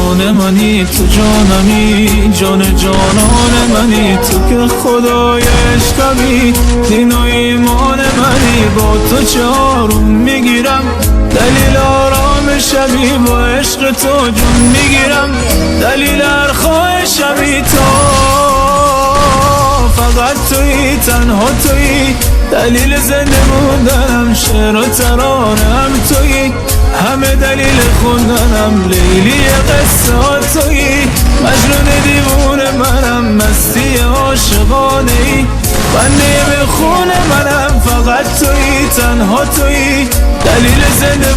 جان منی، تو جانمی، جان جانان منی، تو که خدای عشقمی، دین و ایمان منی. با تو چه آروم میگیرم، دلیل آرام شبی، با عشق تو جون میگیرم، دلیل هر خواهشمی. تو فقط تویی، تنها تویی، دلیل زنده موندنم، شعر و ترانه‌ام تویی، همه دلیل خوندنم، لیلی قصه ها تویی، مجنون دیوونه منم، مستی عاشقانه ای، بنده به خون منم. فقط تویی، تنها تویی، دلیل زنده